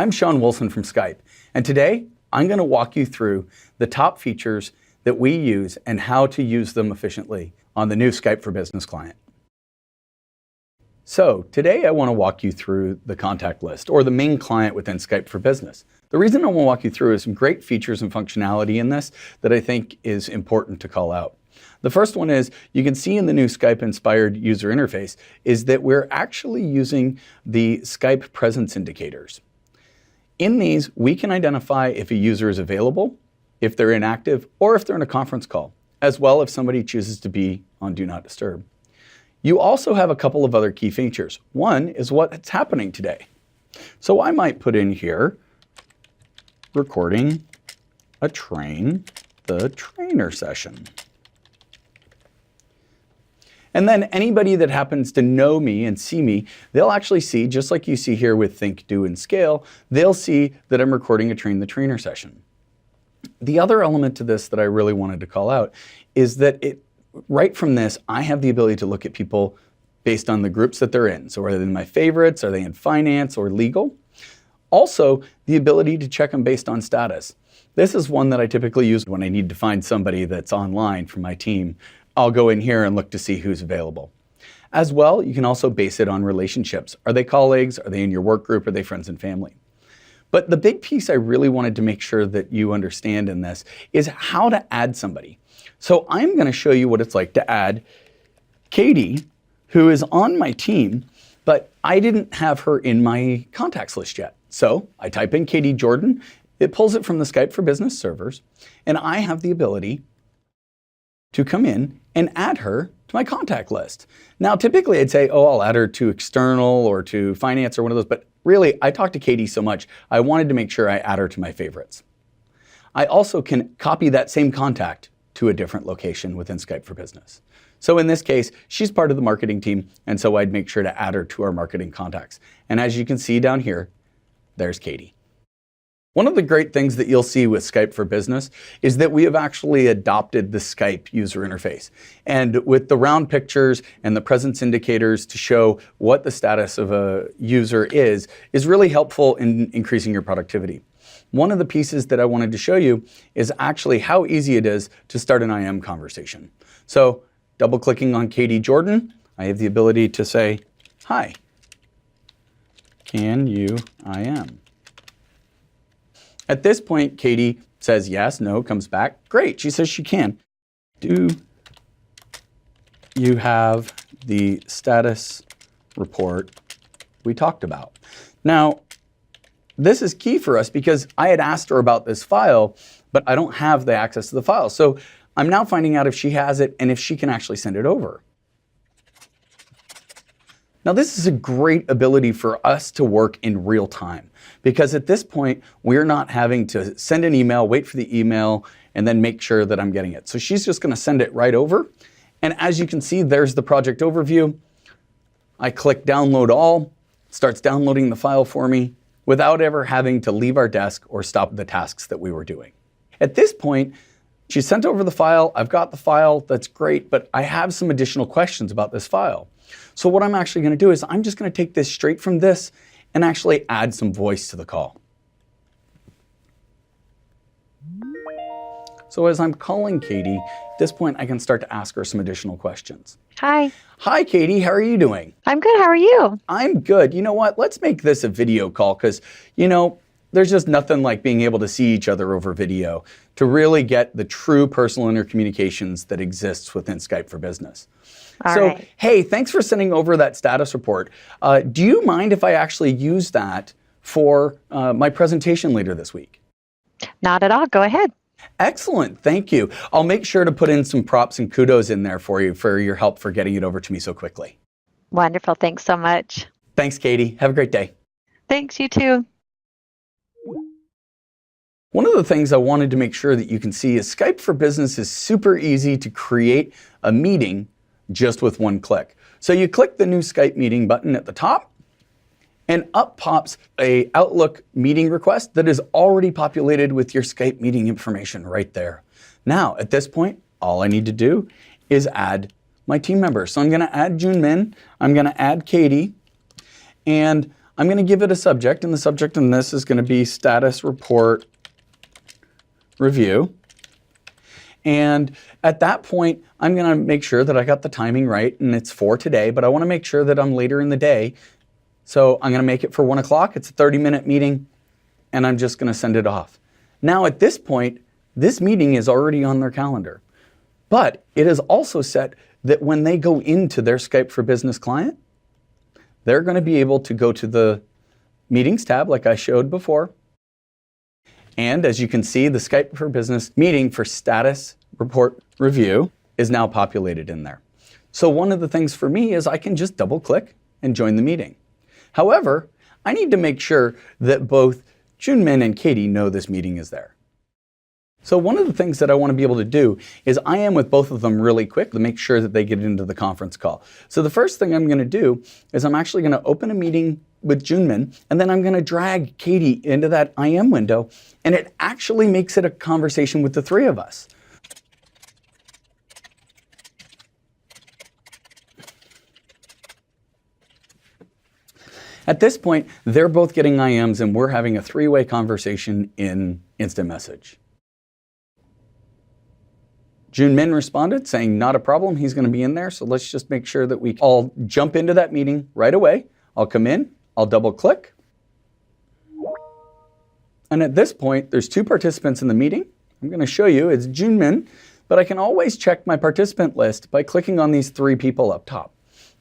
I'm Sean Wilson from Skype, and today I'm going to walk you through the top features that we use and how to use them efficiently on the new Skype for Business client. So today I want to walk you through the contact list, or the main client within Skype for Business. The reason I want to walk you through is some great features and functionality in this that I think is important to call out. The first one is, you can see in the new Skype-inspired user interface, is that we're actually using the Skype presence indicators. In these, we can identify if a user is available, if they're inactive, or if they're in a conference call, as well if somebody chooses to be on Do Not Disturb. You also have a couple of other key features. One is what's happening today. So I might put in here, recording the trainer session. And then anybody that happens to know me and see me, they'll actually see, just like you see here with Think, Do, and Scale, they'll see that I'm recording a Train the Trainer session. The other element to this that I really wanted to call out is that right from this, I have the ability to look at people based on the groups that they're in. So are they in my favorites? Are they in finance or legal? Also, the ability to check them based on status. This is one that I typically use when I need to find somebody that's online from my team. I'll go in here and look to see who's available. As well, you can also base it on relationships. Are they colleagues? Are they in your work group? Are they friends and family? But the big piece I really wanted to make sure that you understand in this is how to add somebody. So I'm going to show you what it's like to add Katie, who is on my team, but I didn't have her in my contacts list yet. So I type in Katie Jordan, it pulls it from the Skype for Business servers, and I have the ability to come in and add her to my contact list. Now, typically I'd say, oh, I'll add her to external or to finance or one of those, but really I talk to Katie so much, I wanted to make sure I add her to my favorites. I also can copy that same contact to a different location within Skype for Business. So in this case, she's part of the marketing team, and so I'd make sure to add her to our marketing contacts. And as you can see down here, there's Katie. One of the great things that you'll see with Skype for Business is that we have actually adopted the Skype user interface. And with the round pictures and the presence indicators to show what the status of a user is really helpful in increasing your productivity. One of the pieces that I wanted to show you is actually how easy it is to start an IM conversation. So double-clicking on Katie Jordan, I have the ability to say, hi, can you IM? At this point, Katie says yes, no, comes back. Great, she says she can. Do you have the status report we talked about? Now, this is key for us because I had asked her about this file, but I don't have the access to the file. So I'm now finding out if she has it and if she can actually send it over. Now, this is a great ability for us to work in real time because at this point, we're not having to send an email, wait for the email, and then make sure that I'm getting it. So she's just going to send it right over. And as you can see, there's the project overview. I click download all, it starts downloading the file for me without ever having to leave our desk or stop the tasks that we were doing. At this point, she sent over the file. I've got the file. That's great, but I have some additional questions about this file. So what I'm actually going to do is I'm just going to take this straight from this and actually add some voice to the call. So as I'm calling Katie, at this point I can start to ask her some additional questions. Hi. Hi, Katie. How are you doing? I'm good. How are you? I'm good. You know what? Let's make this a video call because, you know, there's just nothing like being able to see each other over video to really get the true personal intercommunications that exists within Skype for Business. All so, right. Hey, thanks for sending over that status report. Do you mind if I actually use that for my presentation later this week? Not at all. Go ahead. Excellent. Thank you. I'll make sure to put in some props and kudos in there for you for your help for getting it over to me so quickly. Wonderful. Thanks so much. Thanks, Katie. Have a great day. Thanks. You too. One of the things I wanted to make sure that you can see is Skype for Business is super easy to create a meeting just with one click. So you click the new Skype meeting button at the top, and up pops a Outlook meeting request that is already populated with your Skype meeting information right there. Now, at this point, all I need to do is add my team members. So I'm going to add Jun Min, I'm going to add Katie, and I'm going to give it a subject, and the subject in this is going to be status report review. And at that point, I'm going to make sure that I got the timing right, and it's for today, but I want to make sure that I'm later in the day. So I'm going to make it for 1 o'clock. It's a 30-minute meeting, and I'm just going to send it off. Now at this point, this meeting is already on their calendar, but it is also set that when they go into their Skype for Business client, they're going to be able to go to the Meetings tab like I showed before. And as you can see, the Skype for Business meeting for status report review is now populated in there. So one of the things for me is I can just double click and join the meeting. However, I need to make sure that both Junmin and Katie know this meeting is there. So one of the things that I want to be able to do is I am with both of them really quick to make sure that they get into the conference call. So the first thing I'm going to do is I'm actually going to open a meeting with Junmin, and then I'm going to drag Katie into that IM window, and it actually makes it a conversation with the three of us. At this point, they're both getting IMs, and we're having a three-way conversation in instant message. Junmin responded saying, not a problem, he's going to be in there, so let's just make sure that we all jump into that meeting right away. I'll come in, I'll double click. And at this point, there's two participants in the meeting. I'm going to show you, it's Junmin, but I can always check my participant list by clicking on these three people up top.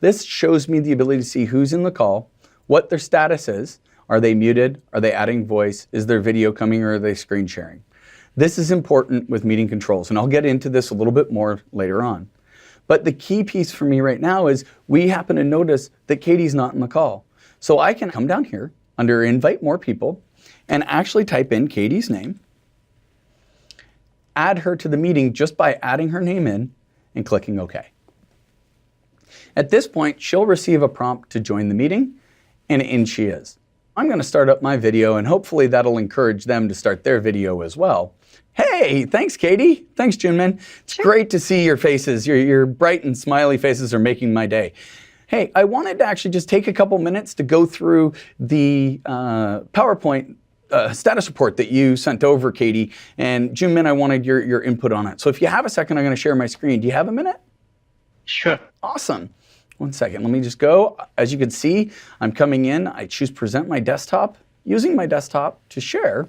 This shows me the ability to see who's in the call, what their status is. Are they muted? Are they adding voice? Is their video coming, or are they screen sharing? This is important with meeting controls, and I'll get into this a little bit more later on. But the key piece for me right now is we happen to notice that Katie's not in the call. So I can come down here under Invite More People and actually type in Katie's name, add her to the meeting just by adding her name in and clicking OK. At this point, she'll receive a prompt to join the meeting, and in she is. I'm going to start up my video, and hopefully that'll encourage them to start their video as well. Hey, thanks, Katie. Thanks, Junmin. It's great to see your faces. Your bright and smiley faces are making my day. Hey, I wanted to actually just take a couple minutes to go through the PowerPoint status report that you sent over, Katie. And Junmin, I wanted your input on it. So if you have a second, I'm going to share my screen. Do you have a minute? Sure. Awesome. 1 second. Let me just go. As you can see, I'm coming in. I choose Present My Desktop. Using my desktop to share,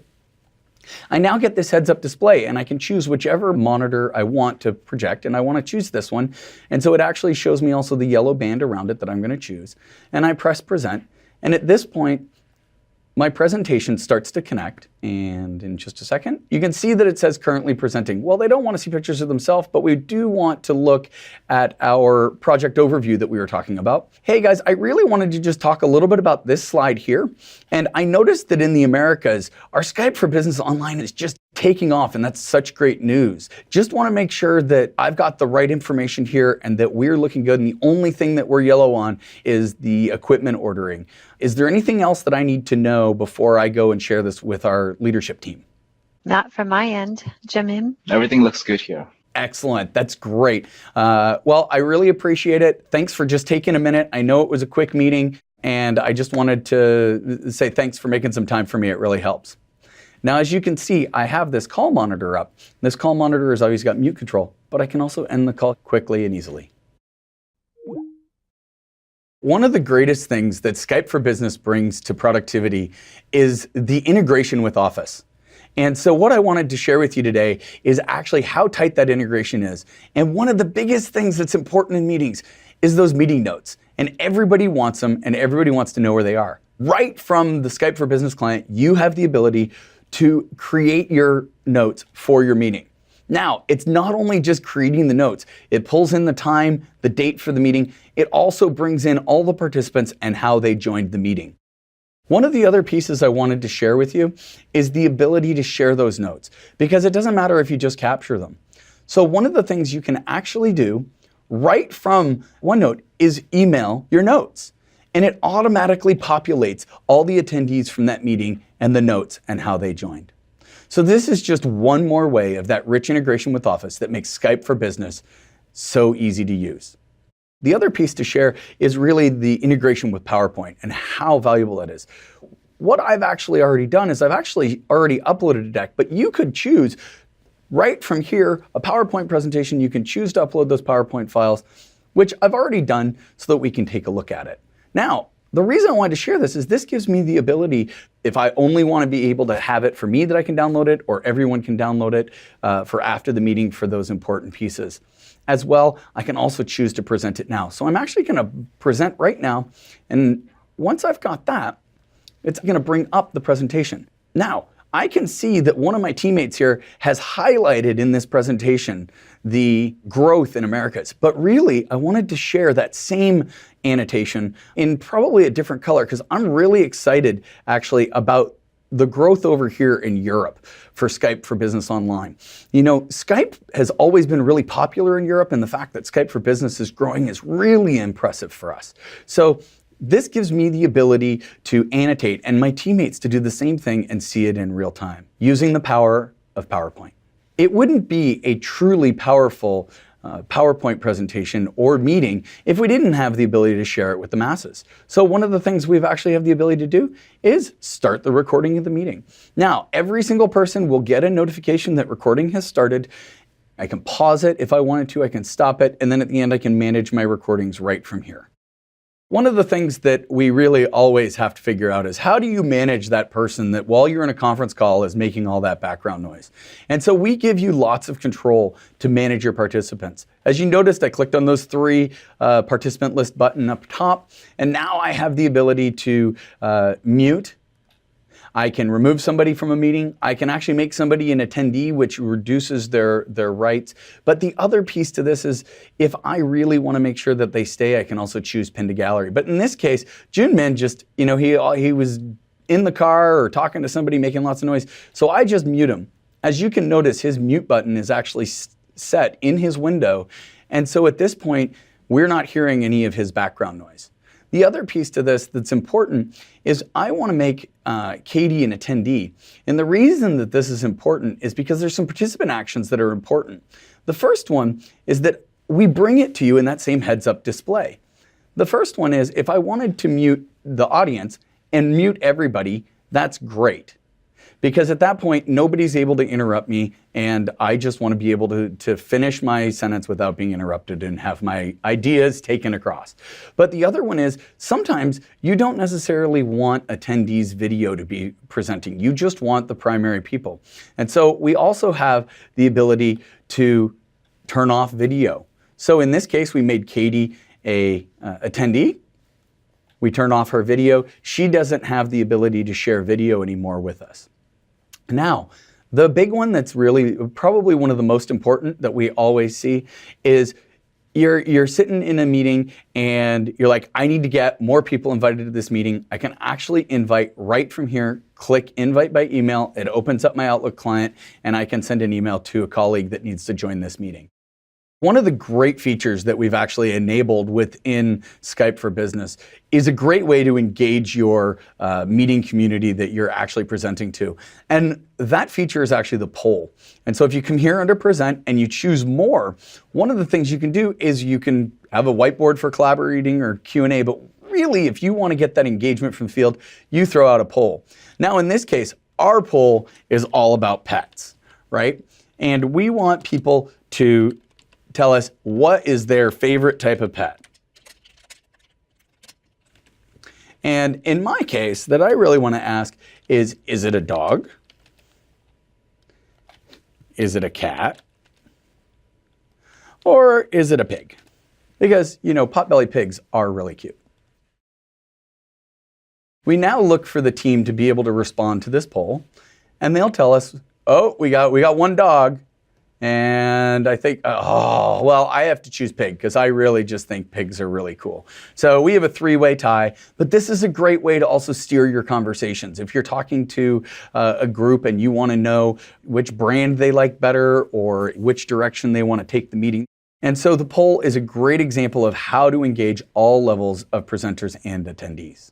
I now get this heads-up display, and I can choose whichever monitor I want to project, and I want to choose this one. And so it actually shows me also the yellow band around it that I'm going to choose. And I press Present, and at this point, my presentation starts to connect, and in just a second, you can see that it says currently presenting. Well, they don't want to see pictures of themselves, but we do want to look at our project overview that we were talking about. Hey guys, I really wanted to just talk a little bit about this slide here. And I noticed that in the Americas, our Skype for Business Online is just taking off, and that's such great news. Just want to make sure that I've got the right information here and that we're looking good, and the only thing that we're yellow on is the equipment ordering. Is there anything else that I need to know before I go and share this with our leadership team? Not from my end, Jamin. Everything looks good here. Excellent. That's great. Well, I really appreciate it. Thanks for just taking a minute. I know it was a quick meeting, and I just wanted to say thanks for making some time for me. It really helps. Now, as you can see, I have this call monitor up. This call monitor has always got mute control, but I can also end the call quickly and easily. One of the greatest things that Skype for Business brings to productivity is the integration with Office. And so what I wanted to share with you today is actually how tight that integration is. And one of the biggest things that's important in meetings is those meeting notes. And everybody wants them, and everybody wants to know where they are. Right from the Skype for Business client, you have the ability to create your notes for your meeting. Now, it's not only just creating the notes. It pulls in the time, the date for the meeting. It also brings in all the participants and how they joined the meeting. One of the other pieces I wanted to share with you is the ability to share those notes, because it doesn't matter if you just capture them. So one of the things you can actually do right from OneNote is email your notes. And it automatically populates all the attendees from that meeting and the notes and how they joined. So this is just one more way of that rich integration with Office that makes Skype for Business so easy to use. The other piece to share is really the integration with PowerPoint and how valuable that is. What I've actually already done is I've actually already uploaded a deck, but you could choose right from here, a PowerPoint presentation, you can choose to upload those PowerPoint files, which I've already done so that we can take a look at it. Now, the reason I wanted to share this is this gives me the ability, if I only want to be able to have it for me that I can download it, or everyone can download it for after the meeting for those important pieces. As well, I can also choose to present it now. So I'm actually going to present right now, and once I've got that, it's going to bring up the presentation. Now, I can see that one of my teammates here has highlighted in this presentation the growth in Americas. But really, I wanted to share that same annotation in probably a different color because I'm really excited actually about the growth over here in Europe for Skype for Business Online. You know, Skype has always been really popular in Europe, and the fact that Skype for Business is growing is really impressive for us. So this gives me the ability to annotate and my teammates to do the same thing and see it in real time using the power of PowerPoint. It wouldn't be a truly powerful PowerPoint presentation or meeting if we didn't have the ability to share it with the masses. So one of the things we've actually have the ability to do is start the recording of the meeting. Now, every single person will get a notification that recording has started. I can pause it if I wanted to, I can stop it, and then at the end I can manage my recordings right from here. One of the things that we really always have to figure out is how do you manage that person that while you're in a conference call is making all that background noise? And so we give you lots of control to manage your participants. As you noticed, I clicked on those three participant list button up top, and now I have the ability to mute. I can remove somebody from a meeting. I can actually make somebody an attendee, which reduces their rights. But the other piece to this is if I really want to make sure that they stay, I can also choose pin to gallery. But in this case, Junmin just, you know, he was in the car or talking to somebody making lots of noise. So I just mute him. As you can notice, his mute button is actually set in his window. And so at this point, we're not hearing any of his background noise. The other piece to this that's important is I want to make Katie an attendee. And the reason that this is important is because there's some participant actions that are important. The first one is that we bring it to you in that same heads-up display. The first one is if I wanted to mute the audience and mute everybody, that's great. Because at that point, nobody's able to interrupt me, and I just want to be able to finish my sentence without being interrupted and have my ideas taken across. But the other one is sometimes you don't necessarily want attendees' video to be presenting. You just want the primary people. And so we also have the ability to turn off video. So in this case, we made Katie a attendee. We turn off her video. She doesn't have the ability to share video anymore with us. Now, the big one that's really probably one of the most important that we always see is you're sitting in a meeting and you're like, I need to get more people invited to this meeting. I can actually invite right from here, click invite by email. It opens up my Outlook client and I can send an email to a colleague that needs to join this meeting. One of the great features that we've actually enabled within Skype for Business is a great way to engage your meeting community that you're actually presenting to. And that feature is actually the poll. And so if you come here under present and you choose more, one of the things you can do is you can have a whiteboard for collaborating or Q&A, but really if you want to get that engagement from the field, you throw out a poll. Now in this case, our poll is all about pets, right? And we want people to tell us what is their favorite type of pet. And in my case, that I really want to ask is it a dog? Is it a cat? Or is it a pig? Because, you know, potbelly pigs are really cute. We now look for the team to be able to respond to this poll, and they'll tell us, oh, we got one dog. And I think, oh, well, I have to choose pig because I really just think pigs are really cool. So we have a three-way tie, but this is a great way to also steer your conversations. If you're talking to a group and you want to know which brand they like better or which direction they want to take the meeting. And so the poll is a great example of how to engage all levels of presenters and attendees.